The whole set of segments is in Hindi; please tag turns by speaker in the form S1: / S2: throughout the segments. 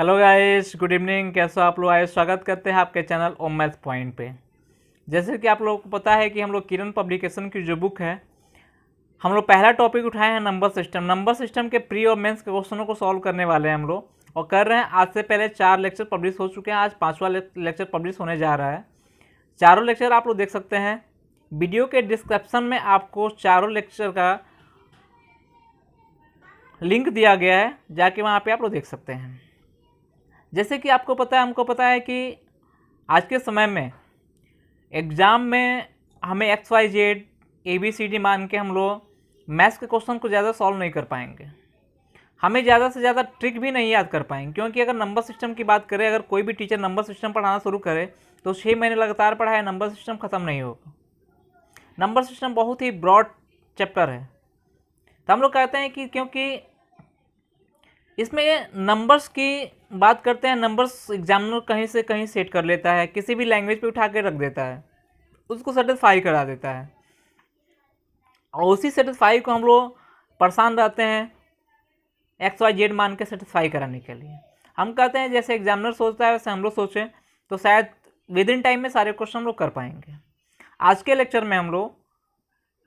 S1: Hello guys, good evening. कैसे हो आप लोग? आए स्वागत करते हैं आपके चैनल ओम मैथ पॉइंट पे। जैसे कि आप लोगों को पता है कि हम लोग किरण पब्लिकेशन की जो बुक है, हम लोग पहला टॉपिक उठाए हैं नंबर सिस्टम। नंबर सिस्टम के प्री और मेंस के क्वेश्चनों को सॉल्व करने वाले हैं हम लोग, और कर रहे हैं। आज से पहले 4 लेक्चर पब्लिश हो चुके हैं, आज 5वां लेक्चर पब्लिश होने जा रहा है। चारों लेक्चर आप लोग देख सकते हैं। वीडियो के डिस्क्रिप्शन में आपको चारों लेक्चर का लिंक दिया गया है, जाके वहाँ पे आप लोग देख सकते हैं। जैसे कि आपको पता है, हमको पता है कि आज के समय में एग्ज़ाम में हमें XYZ ABCD मान के हम लोग मैथ्स के क्वेश्चन को ज़्यादा सॉल्व नहीं कर पाएंगे। हमें ज़्यादा से ज़्यादा ट्रिक भी नहीं याद कर पाएंगे, क्योंकि अगर नंबर सिस्टम की बात करें, अगर कोई भी टीचर नंबर सिस्टम पढ़ाना शुरू करे तो 6 महीने लगातार पढ़ाए, नंबर सिस्टम ख़त्म नहीं होगा। नंबर सिस्टम बहुत ही ब्रॉड चैप्टर है। तो हम लोग कहते हैं कि क्योंकि इसमें नंबर्स की बात करते हैं, नंबर्स एग्जामिनर कहीं से कहीं सेट कर लेता है, किसी भी लैंग्वेज पे उठा के रख देता है, उसको सेटिस्फाई करा देता है, और उसी सेटिस्फाई को हम लोग परेशान रहते हैं XYZ मान के सेटिस्फाई कराने के लिए। हम कहते हैं जैसे एग्जामिनर सोचता है वैसे हम लोग सोचें तो शायद विद इन टाइम में सारे क्वेश्चन हम लोग कर पाएंगे। आज के लेक्चर में हम लोग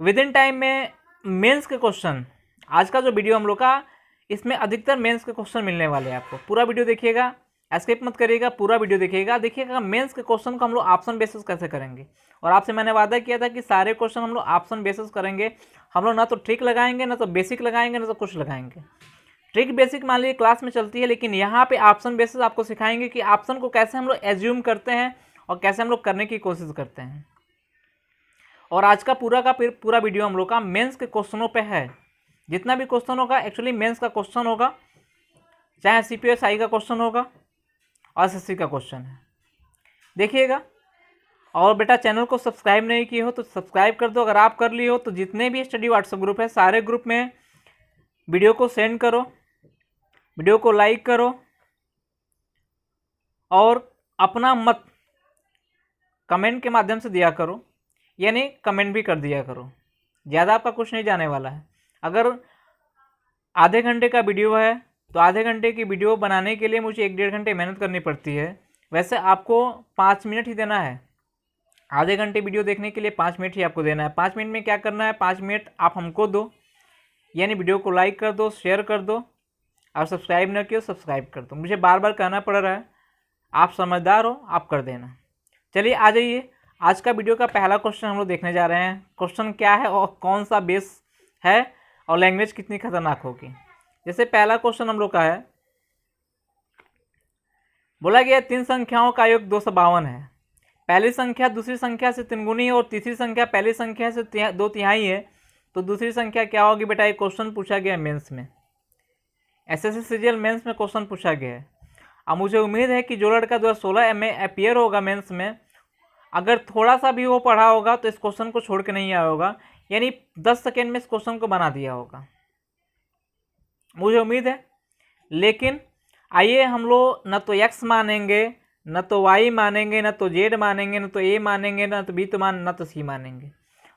S1: विद इन टाइम में मेंस के क्वेश्चन, आज का जो वीडियो हम लोग का, इसमें अधिकतर मेंस के क्वेश्चन मिलने वाले हैं। आपको पूरा वीडियो देखिएगा, एस्केप मत करिएगा, पूरा वीडियो देखिएगा। देखिएगा मेंस के क्वेश्चन को हम लोग ऑप्शन बेसिस कैसे करेंगे, और आपसे मैंने वादा किया था कि सारे क्वेश्चन हम लोग ऑप्शन बेसिस करेंगे। हम लोग ना तो ट्रिक लगाएंगे, ना तो बेसिक लगाएंगे, ना तो कुछ लगाएंगे। ट्रिक बेसिक मान लीजिए क्लास में चलती है, लेकिन यहाँ पे ऑप्शन बेसिस आपको सिखाएंगे कि ऑप्शन को कैसे हम लोग एज्यूम करते हैं और कैसे हम लोग करने की कोशिश करते हैं। और आज का पूरा वीडियो हम लोग का मेंस के क्वेश्चनों पे है। जितना भी क्वेश्चन होगा एक्चुअली मेंस का क्वेश्चन होगा, चाहे CPSI का क्वेश्चन होगा और SSC का क्वेश्चन है। देखिएगा। और बेटा चैनल को सब्सक्राइब नहीं किए हो तो सब्सक्राइब कर दो। अगर आप कर लिए हो तो जितने भी स्टडी व्हाट्सएप ग्रुप है, सारे ग्रुप में वीडियो को सेंड करो, वीडियो को लाइक करो, और अपना मत कमेंट के माध्यम से दिया करो, यानी कमेंट भी कर दिया करो। ज़्यादा आपका कुछ नहीं जाने वाला है। अगर आधे घंटे का वीडियो है तो आधे घंटे की वीडियो बनाने के लिए मुझे 1-1.5 घंटे मेहनत करनी पड़ती है। वैसे आपको 5 मिनट ही देना है। आधे घंटे वीडियो देखने के लिए 5 मिनट ही आपको देना है। 5 मिनट में क्या करना है, 5 मिनट आप हमको दो, यानी वीडियो को लाइक कर दो, शेयर कर दो, और सब्सक्राइब न किया सब्सक्राइब कर दो। मुझे बार बार कहना पड़ रहा है, आप समझदार हो, आप कर देना। चलिए आ जाइए। आज का वीडियो का पहला क्वेश्चन हम लोग देखने जा रहे हैं। क्वेश्चन क्या है और कौन सा बेस है और लैंग्वेज कितनी खतरनाक होगी। जैसे पहला क्वेश्चन हम लोग का है, बोला गया 3 संख्याओं का योग 252 है। पहली संख्या दूसरी संख्या से 3 गुनी है और तीसरी संख्या पहली संख्या से 2 तिहाई है, तो दूसरी संख्या क्या होगी बेटा? एक क्वेश्चन पूछा गया मेंस में, SSC सीजीएल मेंस में क्वेश्चन पूछा गया है। अब मुझे उम्मीद है कि जो लड़का 2016 में अपियर होगा मेंस में, अगर थोड़ा सा भी वो पढ़ा होगा तो इस क्वेश्चन को छोड़ के नहीं आया होगा, यानी 10 सेकेंड में इस क्वेश्चन को बना दिया होगा, मुझे उम्मीद है। लेकिन आइए हम लोग न तो x मानेंगे, न तो y मानेंगे, न तो z मानेंगे, न तो a मानेंगे, न तो b तो न तो c मानेंगे।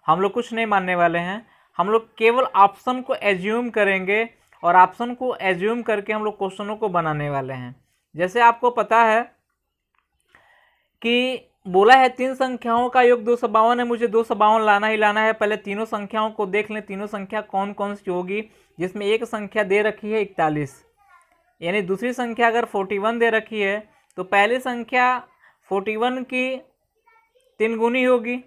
S1: हम लोग कुछ नहीं मानने वाले हैं। हम लोग केवल ऑप्शन को एज्यूम करेंगे, और ऑप्शन को एज्यूम करके हम लोग क्वेश्चनों को बनाने वाले हैं। जैसे आपको पता है कि बोला है 3 संख्याओं का योग 252 है, मुझे 252 लाना ही लाना है। पहले तीनों संख्याओं को देख लें, तीनों संख्या कौन कौन सी होगी। जिसमें एक संख्या दे रखी है 41, यानी दूसरी संख्या अगर 41 दे रखी है तो पहली संख्या 41 की 3 गुनी होगी,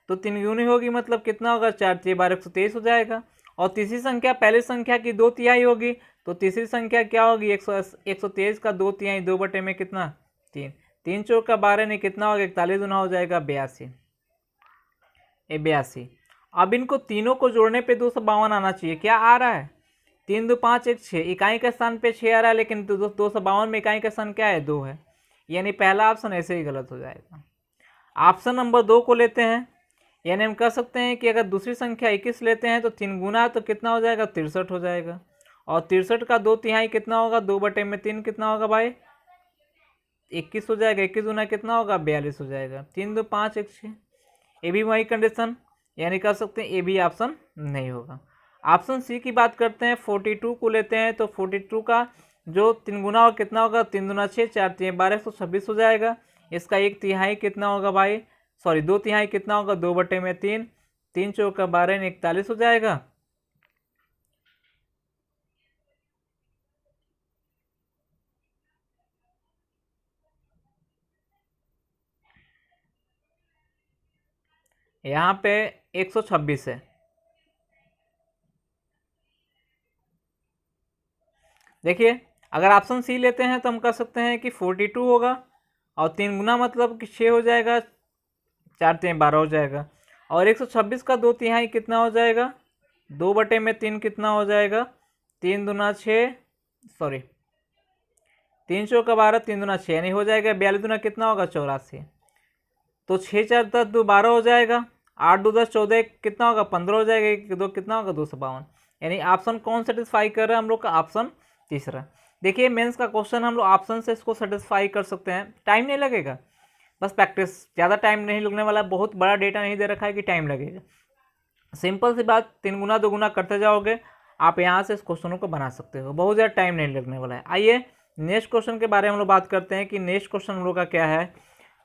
S1: तो 3 गुनी होगी मतलब कितना होगा? 4×3 = 123 हो जाएगा। और तीसरी संख्या पहली संख्या की 2 तिहाई होगी, तो तीसरी संख्या क्या होगी? 123 का 2 तिहाई, 2 बटे में कितना? 3। 3 चौका 12 नहीं, कितना होगा? 41 गुना हो जाएगा 82। 82। अब इनको तीनों को जोड़ने पे 252 आना चाहिए। क्या आ रहा है? 3 2 5 1 6, इकाई के स्थान पे 6 आ रहा है, लेकिन 252 में इकाई का स्थान क्या है? 2 है, यानी पहला ऑप्शन ऐसे ही गलत हो जाएगा। ऑप्शन नंबर 2 को लेते हैं, यानी हम कह सकते हैं कि अगर दूसरी संख्या 21 लेते हैं तो 3 गुना तो कितना हो जाएगा? 63 हो जाएगा। और 63 का 2 तिहाई कितना होगा? 2 बटे में 3 कितना होगा भाई? 21 हो जाएगा। 21 गुना कितना होगा? 42 हो जाएगा। 3 2 5 1 6, ये भी वही कंडीशन, यानी कह सकते हैं ये भी ऑप्शन नहीं होगा। ऑप्शन सी की बात करते हैं, 42 को लेते हैं तो 42 का जो 3 गुना और कितना होगा, 3 दूना 6, 4 3 12, 126 हो जाएगा। इसका 1/3 कितना होगा भाई, सॉरी 2/3 कितना होगा, 2/3, 3 चौका 12 41 हो जाएगा। यहाँ पे 126 है। देखिए अगर ऑप्शन सी लेते हैं तो हम कह सकते हैं कि 42 होगा, और 3 गुना मतलब कि 6 हो जाएगा, 4 3 12 हो जाएगा, और 126 का 2/3 कितना हो जाएगा, 2/3 कितना हो जाएगा, 3 दूना 6, सॉरी 3 चौका 12, 3 दूना 6 यानी हो जाएगा 42 दूना कितना होगा, 84। तो 6 4 10 2 12 हो जाएगा, 8 2 10 14 कितना होगा, 15 हो जाएगा, 1 2 कितना होगा, 252। यानी ऑप्शन कौन सेटिस्फाई कर रहा है हम लोग का, ऑप्शन तीसरा। देखिए मेंस का क्वेश्चन हम लोग ऑप्शन से इसको सेटिस्फाई कर सकते हैं, टाइम नहीं लगेगा, बस प्रैक्टिस, ज़्यादा टाइम नहीं लगने वाला, बहुत बड़ा डेटा नहीं दे रखा है कि टाइम लगेगा। सिंपल सी बात, 3 गुना 2 गुना करते जाओगे आप यहाँ से इस क्वेश्चनों को बना सकते हो, बहुत ज़्यादा टाइम नहीं लगने वाला है। आइए नेक्स्ट क्वेश्चन के बारे में हम लोग बात करते हैं कि नेक्स्ट क्वेश्चन हम लोग का क्या है।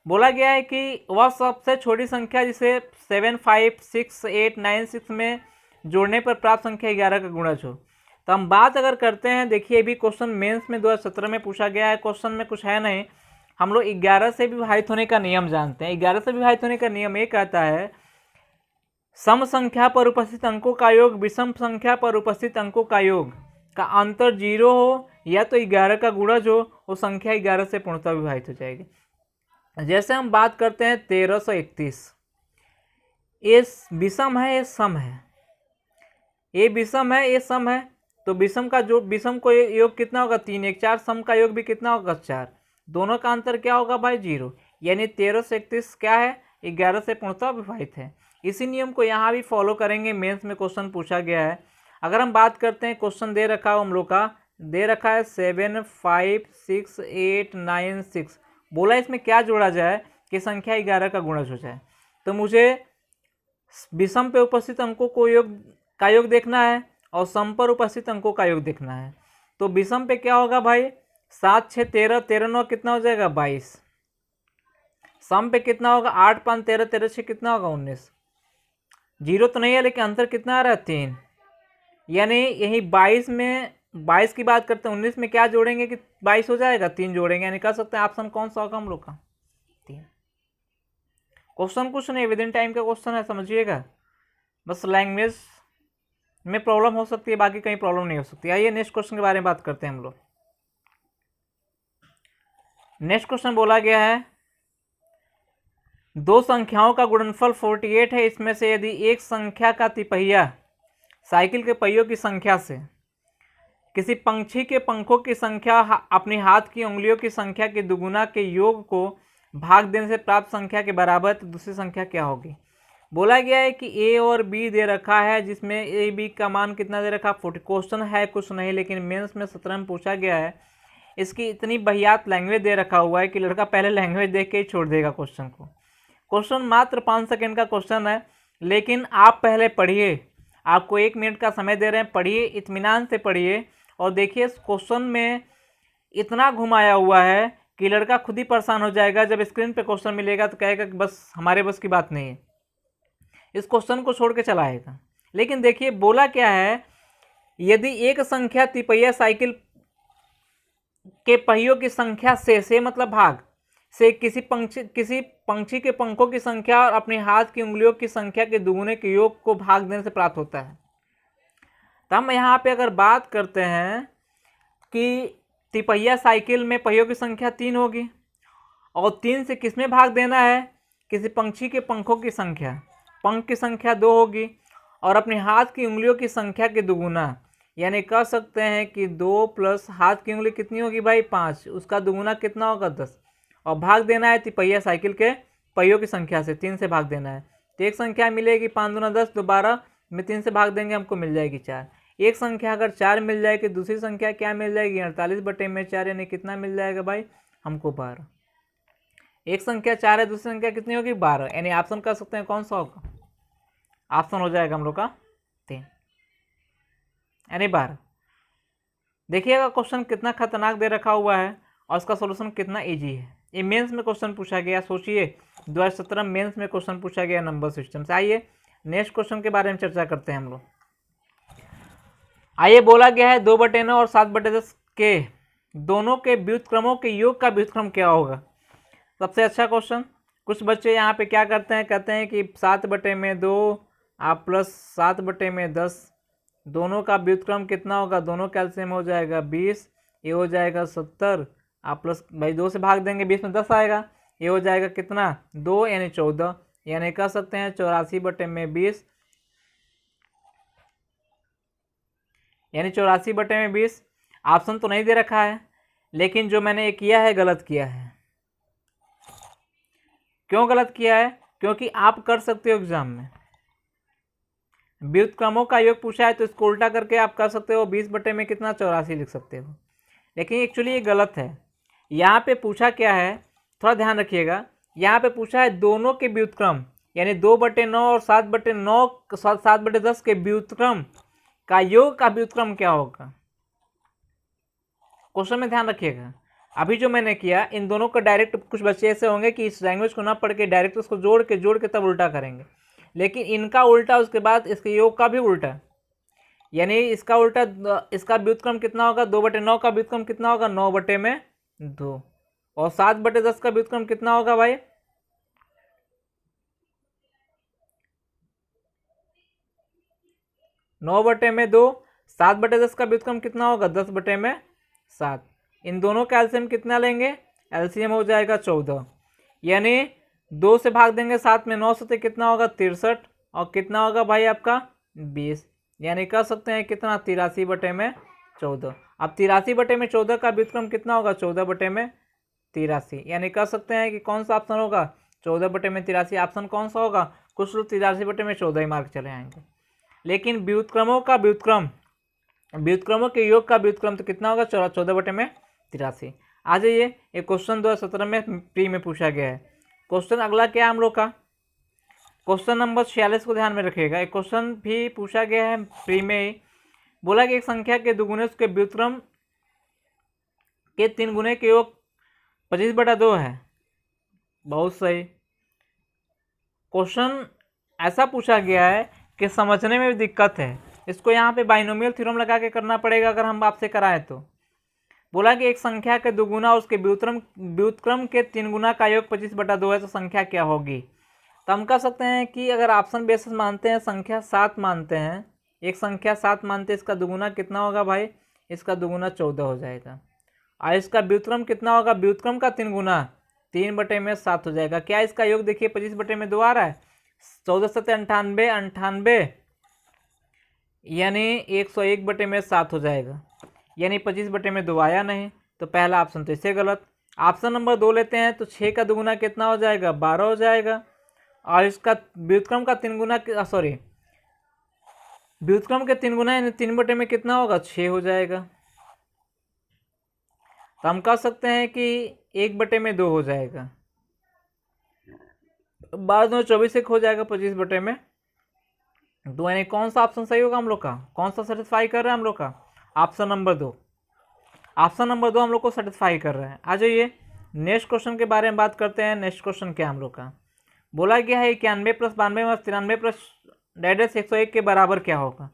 S1: बोला गया है कि वह सबसे छोटी संख्या जिसे 7 5 6 8 9 6 में जोड़ने पर प्राप्त संख्या 11 का गुणज हो। तो हम बात अगर करते हैं, देखिए अभी क्वेश्चन मेंस में 2017 में पूछा गया है, क्वेश्चन में कुछ है नहीं, हम लोग 11 से विभाजित होने का नियम जानते हैं। 11 से विभाजित होने का नियम ये कहता है, सम संख्या पर उपस्थित अंकों का योग विषम संख्या पर उपस्थित अंकों का योग का अंतर 0 हो या तो 11 का गुणज हो, वो संख्या 11 से पूर्णतः विभाजित हो जाएगी। जैसे हम बात करते हैं 1331, ये विषम है, ये सम है, ये विषम है, ये सम है, तो विषम का जो विषम को योग कितना होगा, 3 1 4, सम का योग भी कितना होगा, 4, दोनों का अंतर क्या होगा भाई, 0, यानी 1331 क्या है, 11 से पूर्णतः विभाजित है। इसी नियम को यहाँ भी फॉलो करेंगे, मेंस में क्वेश्चन पूछा गया है। अगर हम बात करते हैं, क्वेश्चन दे रखा है हम लोग का, दे रखा है 7 5 6 8 9 6, बोला इसमें क्या जोड़ा जाए कि संख्या 11 का गुणज हो जाए। तो मुझे विषम पे उपस्थित अंकों को योग देखना है और सम पर उपस्थित अंकों का योग देखना है। तो विषम पे क्या होगा भाई, 7 6 13, 13 9 कितना हो जाएगा, 22। सम पे कितना होगा, 8 5 13, 13 6 कितना होगा, 19। 0 तो नहीं है लेकिन अंतर कितना आ रहा है, 3, यानी यही 22 में 22 की बात करते हैं, 19 में क्या जोड़ेंगे कि 22 हो जाएगा, 3 जोड़ेंगे, यानी कह सकते हैं ऑप्शन कौन सा होगा हम लोग का, 3। क्वेश्चन कुछ नहीं, विद इन टाइम का क्वेश्चन है, समझिएगा, बस लैंग्वेज में प्रॉब्लम हो सकती है, बाकी कहीं प्रॉब्लम नहीं हो सकती। आइए नेक्स्ट क्वेश्चन के बारे में बात करते हैं हम लोग। नेक्स्ट क्वेश्चन बोला गया है, दो संख्याओं का गुणनफल 48 है, इसमें से यदि एक संख्या का तिपहिया साइकिल के पहियों की संख्या से किसी पंछी के पंखों की संख्या अपनी हाथ की उंगलियों की संख्या के दुगुना के योग को भाग देने से प्राप्त संख्या के बराबर, तो दूसरी संख्या क्या होगी। बोला गया है कि ए और बी दे रखा है, जिसमें ए बी का मान कितना दे रखा, 40। क्वेश्चन है कुछ नहीं, लेकिन मेंस में 17 में पूछा गया है। इसकी इतनी बहियात लैंग्वेज दे रखा हुआ है कि लड़का पहले लैंग्वेज देख के ही छोड़ देगा क्वेश्चन को। क्वेश्चन मात्र 5 सेकंड का क्वेश्चन है, लेकिन आप पहले पढ़िए, आपको 1 मिनट का समय दे रहे हैं, पढ़िए, इत्मीनान से पढ़िए, और देखिए इस क्वेश्चन में इतना घुमाया हुआ है कि लड़का खुद ही परेशान हो जाएगा। जब स्क्रीन पे क्वेश्चन मिलेगा तो कहेगा कि बस हमारे बस की बात नहीं है, इस क्वेश्चन को छोड़ के चला आएगा। लेकिन देखिए बोला क्या है, यदि एक संख्या तिपहिया साइकिल के पहियों की संख्या से मतलब भाग से किसी पंछी के पंखों की संख्या और अपने हाथ की उंगलियों की संख्या के दुगुने के योग को भाग देने से प्राप्त होता है। तो हम यहाँ पे अगर बात करते हैं कि तिपहिया साइकिल में पहियों की संख्या 3 होगी, और 3 से किस में भाग देना है, किसी पंछी के पंखों की संख्या, पंख की संख्या 2 होगी, और अपने हाथ की उंगलियों की संख्या के दुगुना, यानी कह सकते हैं कि 2 प्लस हाथ की उंगली कितनी होगी भाई, 5, उसका दुगुना कितना होगा, 10, और भाग देना है तिपहिया साइकिल के पहियों की संख्या से, 3 से भाग देना है। तो एक संख्या मिलेगी 5 दूना 10, 12 में 3 से भाग देंगे हमको मिल जाएगी 4। एक संख्या अगर 4 मिल जाएगी, दूसरी संख्या क्या मिल जाएगी, 48/4, यानी कितना मिल जाएगा भाई हमको, 12। एक संख्या 4 है, दूसरी संख्या कितनी होगी, 12, यानी ऑप्शन कर सकते हैं कौन सा होगा, ऑप्शन हो जाएगा हम लोग का 3, यानी 12। देखिएगा क्वेश्चन कितना खतरनाक दे रखा हुआ है और उसका सॉल्यूशन कितना इजी है। ये मेंस में क्वेश्चन पूछा गया, सोचिए 2017 मेंस में क्वेश्चन पूछा गया नंबर सिस्टम से। आइए नेक्स्ट क्वेश्चन के बारे में चर्चा करते हैं हम लोग। आइए बोला गया है 2/9 और 7/10 के दोनों के व्युत्क्रमों के योग का व्युत्क्रम क्या होगा। सबसे अच्छा क्वेश्चन। कुछ बच्चे यहाँ पे क्या करते हैं, कहते हैं कि 7/2 आप प्लस 7/10 दोनों का व्युत्क्रम कितना होगा, दोनों कैल्सियम हो जाएगा 20, ये हो जाएगा 70, आप प्लस भाई 2 से भाग देंगे 20 में 10 आएगा, ये हो जाएगा कितना 2 यानी 14, यानी कह सकते हैं 84/20 यानी 84/20। ऑप्शन तो नहीं दे रखा है, लेकिन जो मैंने ये किया है गलत किया है। क्यों गलत किया है? क्योंकि आप कर सकते हो एग्जाम में व्युत्क्रमों का योग पूछा है तो इसको उल्टा करके आप कर सकते हो 20 में कितना 84 लिख सकते हो, लेकिन एक्चुअली ये गलत है। यहाँ पे पूछा क्या है, थोड़ा ध्यान रखिएगा। यहाँ पे पूछा है दोनों के व्युत्क्रम यानी 2/9 और 7/10 के व्युत्क्रम का योग का व्युत्क्रम क्या होगा। क्वेश्चन में ध्यान रखिएगा। अभी जो मैंने किया इन दोनों का डायरेक्ट, कुछ बच्चे ऐसे होंगे कि इस लैंग्वेज को ना पढ़ के डायरेक्ट उसको जोड़ के तब उल्टा करेंगे, लेकिन इनका उल्टा उसके बाद इसके योग का भी उल्टा, यानी इसका उल्टा, इसका व्युत्क्रम कितना होगा 2/9 का व्युत्क्रम कितना होगा 9/2 और 7/10 का व्युत्क्रम कितना होगा भाई 9/2, 7/10 का व्युत्क्रम कितना होगा 10/7। इन दोनों का एलसीएम कितना लेंगे, एलसीएम हो जाएगा 14, यानी 2 से भाग देंगे 7 में 9 से कितना होगा 63 और कितना होगा भाई आपका 20, यानी कह सकते हैं कितना 83/14। अब 83/14 का व्युत्क्रम कितना होगा 14/83, यानी कह सकते हैं कि कौन सा ऑप्शन होगा 14/83। ऑप्शन कौन सा होगा, कुछ लोग 83/14 ही मार्क चले आएंगे, लेकिन व्युत्क्रमों का व्युत्क्रम, व्युत्क्रमों के योग का व्युत्क्रम तो कितना होगा 14/83। आ जाइए, ये क्वेश्चन 2017 में प्री में पूछा गया है। क्वेश्चन अगला क्या है हम लोग का, क्वेश्चन नंबर 46 को ध्यान में रखिएगा। एक क्वेश्चन भी पूछा गया है प्री में ही। बोला कि एक संख्या के दुगुने उसके व्युत्क्रम के 3 गुने के योग 25/2 है। बहुत सही। क्वेश्चन ऐसा पूछा गया है कि समझने में भी दिक्कत है, इसको यहाँ पे बाइनोमियल थ्योरम लगा के करना पड़ेगा अगर हम आपसे कराएं तो। बोला कि एक संख्या के दुगुना उसके व्युत्क्रम के 3 गुना का योग 25/2 है, तो संख्या क्या होगी। तो हम कह सकते हैं कि अगर ऑप्शन बेसिस मानते हैं संख्या 7 मानते हैं, एक संख्या 7 मानते हैं, इसका दुगुना कितना होगा भाई, इसका दुगुना 14 हो जाएगा। और इसका व्युत्क्रम कितना होगा, व्युत्क्रम का 3 गुना 3/7 हो जाएगा। क्या इसका योग देखिए 25/2 आ रहा है, 14 7 98 98 यानी 101/7 हो जाएगा, यानी 25/2 आया नहीं, तो पहला ऑप्शन तो इससे गलत। ऑप्शन नंबर 2 लेते हैं तो 6 का दुगुना कितना हो जाएगा 12 हो जाएगा, और इसका व्युत्क्रम का 3 गुना, सॉरी व्युत्क्रम के 3 गुना यानी 3 कितना होगा 6 हो जाएगा। तो हम कह सकते हैं कि 1/2 हो जाएगा, 12 1 हो जाएगा 25/2, यानी कौन सा ऑप्शन सही होगा हम लोग का, कौन सा सेटिस्फाई कर रहा है हम लोग का, ऑप्शन नंबर 2। ऑप्शन नंबर 2 हम लोग को सेटिस्फाई कर रहा है। आ जाइए नेक्स्ट क्वेश्चन के बारे में बात करते हैं। नेक्स्ट क्वेश्चन क्या हम लोग का, बोला गया है 91 + 92 + 93 + 101 के बराबर क्या होगा।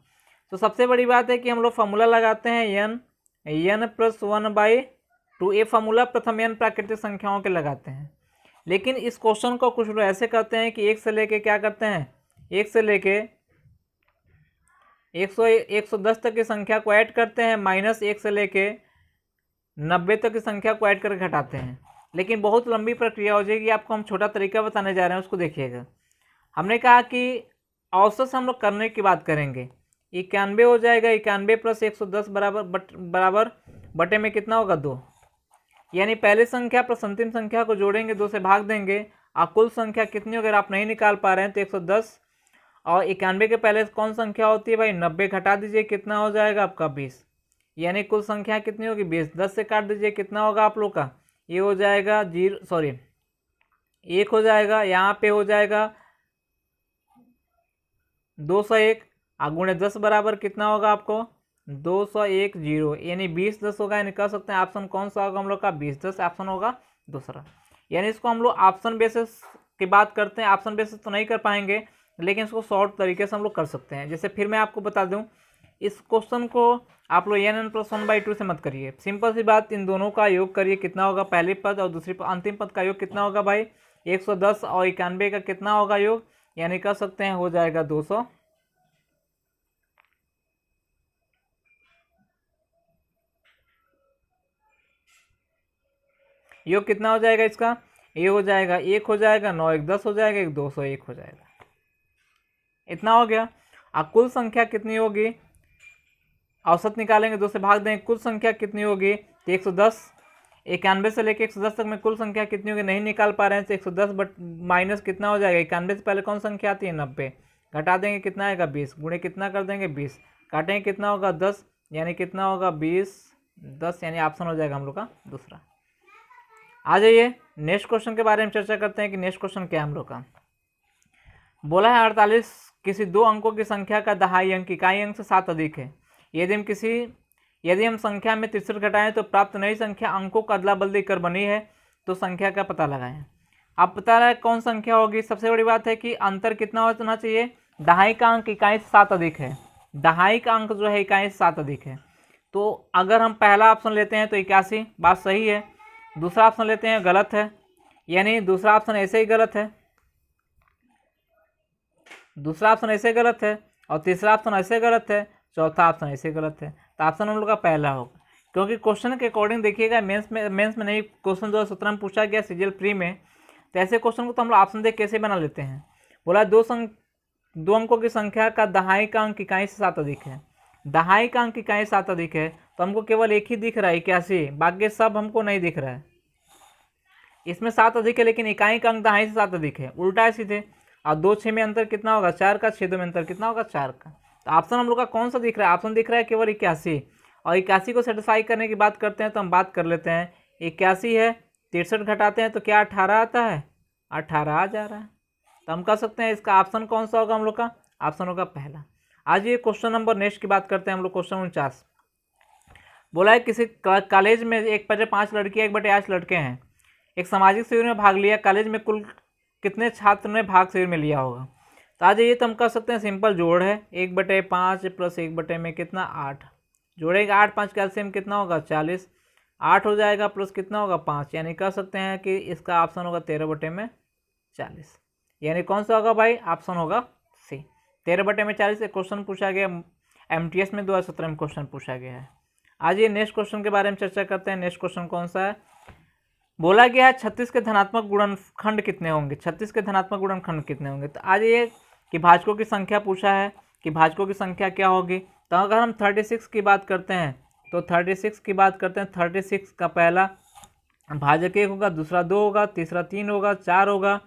S1: तो सबसे बड़ी बात है कि हम लोग फार्मूला लगाते हैं n + 1/2। ये फार्मूला प्रथम n प्राकृतिक संख्याओं के लगाते हैं, लेकिन इस क्वेश्चन को कुछ लोग ऐसे करते हैं कि 1 से लेके क्या करते हैं, 1 से लेके 110 तक की संख्या को ऐड करते हैं, -1 से लेके 90 तक की संख्या को ऐड करके घटाते हैं। लेकिन बहुत लंबी प्रक्रिया हो जाएगी, आपको हम छोटा तरीका बताने जा रहे हैं, उसको देखिएगा। हमने कहा कि औसत से हम लोग करने की बात करेंगे, 91 हो जाएगा, 91 + 110 बराबर बटे में कितना होगा 2, यानी पहले संख्या प्लस अंतिम संख्या को जोड़ेंगे, 2 से भाग देंगे, और कुल संख्या कितनी, अगर आप नहीं निकाल पा रहे हैं तो 110 और 91 के पहले कौन संख्या होती है भाई 90, घटा दीजिए कितना हो जाएगा आपका 20, यानी कुल संख्या कितनी होगी 20। 10 से काट दीजिए कितना होगा आप लोग का, ये हो जाएगा 1 हो जाएगा, यहाँ पे हो जाएगा 201 × 10 बराबर कितना होगा आपको 201 यानी 20 10 होगा, यानी कह सकते हैं ऑप्शन कौन सा होगा हम लोग का 20 10 ऑप्शन होगा दूसरा। यानी इसको हम लोग ऑप्शन बेसिस की बात करते हैं, ऑप्शन बेसिस तो नहीं कर पाएंगे लेकिन इसको शॉर्ट तरीके से हम लोग कर सकते हैं। जैसे फिर मैं आपको बता दूं, इस क्वेश्चन को आप लोग n+1/2 से मत करिए, सिंपल सी बात, इन दोनों का योग करिए, कितना होगा पहले पद और दूसरी अंतिम पद का योग कितना होगा भाई 110 और 91 का कितना होगा योग, यानी कह सकते हैं हो जाएगा 200। योग कितना हो जाएगा इसका, ये हो जाएगा 1 हो जाएगा, 9 1 10 हो जाएगा, 1 201 हो जाएगा, इतना हो गया। अब कुल संख्या कितनी होगी, औसत निकालेंगे, 2 से भाग देंगे, कुल संख्या कितनी होगी तो 110, 91 से लेके 110 तक में कुल संख्या कितनी होगी नहीं निकाल पा रहे हैं तो 110 बट माइनस कितना हो जाएगा, 91 से पहले कौन संख्या आती है 90, घटा देंगे कितना आएगा 20, गुणे कितना कर देंगे 20, काटेंगे कितना होगा 10, यानी कितना होगा 20 10, यानी ऑप्शन हो जाएगा हम लोग का दूसरा। आ जाइए नेक्स्ट क्वेश्चन के बारे में चर्चा करते हैं कि नेक्स्ट क्वेश्चन क्या है हम लोग का। बोला है 48 किसी दो अंकों की संख्या का दहाई अंक इकाई अंक से 7 अधिक है, यदि हम संख्या में 63 घटाएं तो प्राप्त नई संख्या अंकों का अदला बदली कर बनी है, तो संख्या का पता लगाएं। आप पता है कौन संख्या होगी, सबसे बड़ी बात है कि अंतर कितना होना चाहिए, दहाई का अंक इकाई से 7 अधिक है, दहाई का अंक जो है इकाई से 7 अधिक है। तो अगर हम पहला ऑप्शन लेते हैं तो 81, बात सही है, दूसरा ऑप्शन लेते हैं गलत है, यानी दूसरा ऑप्शन ऐसे ही गलत है, दूसरा ऑप्शन ऐसे गलत है, और तीसरा ऑप्शन ऐसे गलत है, चौथा ऑप्शन ऐसे गलत है, तो ऑप्शन हम लोग का पहला होगा। क्योंकि क्वेश्चन के अकॉर्डिंग देखिएगा, मेंस में नहीं, क्वेश्चन 2017 में पूछा गया सीजीएल प्री में, तो ऐसे क्वेश्चन को तो हम लोग ऑप्शन देख कैसे बना लेते हैं। बोला दो अंकों की संख्या का दहाई का अंक इकाई से 7 अधिक है, दहाई का अंक इकाई से 7 अधिक है, तो हमको केवल एक ही दिख रहा है 81, बाकी सब हमको नहीं दिख रहा है। इसमें 7 अधिक है लेकिन इकाई का अंक दहाई से 7 अधिक है, उल्टा है सीधे। और 2 6 में अंतर कितना होगा 4 का, 6 2 में अंतर कितना होगा 4 का। तो ऑप्शन हम लोग का कौन सा दिख रहा है, ऑप्शन दिख रहा है केवल 81, और 81 को सेटिस्फाई करने की बात करते हैं तो हम बात कर लेते हैं, 81 है 63 घटाते हैं तो क्या 18 आता है, 18 आ जा रहा है, तो हम कह सकते हैं इसका ऑप्शन कौन सा होगा हम लोग का, ऑप्शन होगा पहला। आज ये क्वेश्चन नंबर नेक्स्ट की बात करते हैं हम लोग, क्वेश्चन 49। बोला है किसी कॉलेज में 1/5 लड़कियाँ 1/8 लड़के हैं, एक सामाजिक शिविर में भाग लिया, कॉलेज में कुल कितने छात्र ने भाग शिविर में लिया होगा। तो आज ये तो हम कर सकते हैं सिंपल जोड़ है, 1/5 प्लस 1 में कितना 8, जोड़ेगा 8 5 कैल्सियम कितना होगा 40, 8 हो जाएगा प्लस कितना होगा 5, यानी कह सकते हैं कि इसका ऑप्शन होगा 13/40, यानी कौन सा होगा भाई, ऑप्शन होगा सी 13/40। एक क्वेश्चन पूछा गया MTS में 2017 में क्वेश्चन पूछा गया है। आज ये नेक्स्ट क्वेश्चन के बारे में चर्चा करते हैं। नेक्स्ट क्वेश्चन कौन सा है, बोला गया है 36 के धनात्मक गुणनखंड कितने होंगे, 36 के धनात्मक गुणनखंड कितने होंगे। तो आज ये कि भाजकों की संख्या पूछा है कि भाजकों की संख्या क्या होगी। तो अगर हम 36 की बात करते हैं तो 36 की बात करते हैं, 36 का पहला भाजक 1 होगा, दूसरा 2 होगा, तीसरा 3 होगा, 4 होगा,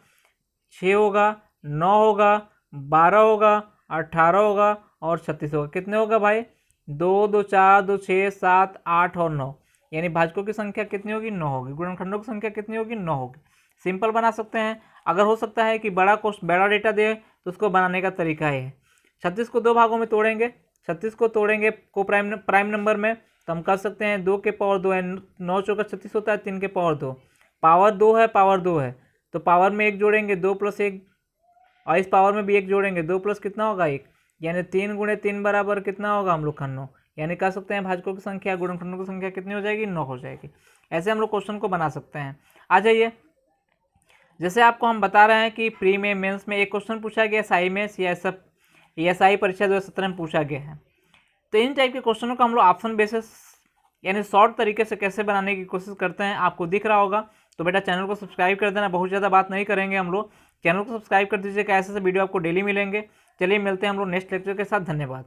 S1: 6 होगा, 9 होगा, 12 होगा, 18 होगा और 36 होगा। कितने होगा भाई, 2 2 4 2 6 7 8 और 9, यानी भाजकों की संख्या कितनी होगी 9 होगी, गुणनखंडों की संख्या कितनी होगी 9 होगी। सिंपल बना सकते हैं। अगर हो सकता है कि बड़ा डेटा दे तो उसको बनाने का तरीका है 36 को 2 भागों में तोड़ेंगे, 36 को तोड़ेंगे को प्राइम नंबर में, तो हम कर सकते हैं 2 के पावर 2 है, 9 चौका 36 होता है, 3 के पावर 2, पावर 2 है, पावर 2 है, तो पावर में 1 जोड़ेंगे 2 + 1, और इस पावर में भी 1 जोड़ेंगे 2 प्लस कितना होगा 1, यानी 3 × 3 बराबर कितना होगा हम लोग का 9, यानी कह सकते हैं भाजकों की संख्या गुणनखंडों की संख्या कितनी हो जाएगी 9 हो जाएगी। ऐसे हम लोग क्वेश्चन को बना सकते हैं। आ जाइए, जैसे आपको हम बता रहे हैं कि प्री में मेंस में एक क्वेश्चन पूछा गया SI में, ESI परीक्षा 2017 में पूछा गया है। तो इन टाइप के क्वेश्चनों को हम लोग ऑप्शन बेसिस यानी शॉर्ट तरीके से कैसे बनाने की कोशिश करते हैं, आपको दिख रहा होगा। तो बेटा चैनल को सब्सक्राइब कर देना, बहुत ज़्यादा बात नहीं करेंगे हम लोग, चैनल को सब्सक्राइब कर दीजिएगा, ऐसे वीडियो आपको डेली मिलेंगे। चलिए मिलते हैं हम लोग नेक्स्ट लेक्चर के साथ, धन्यवाद।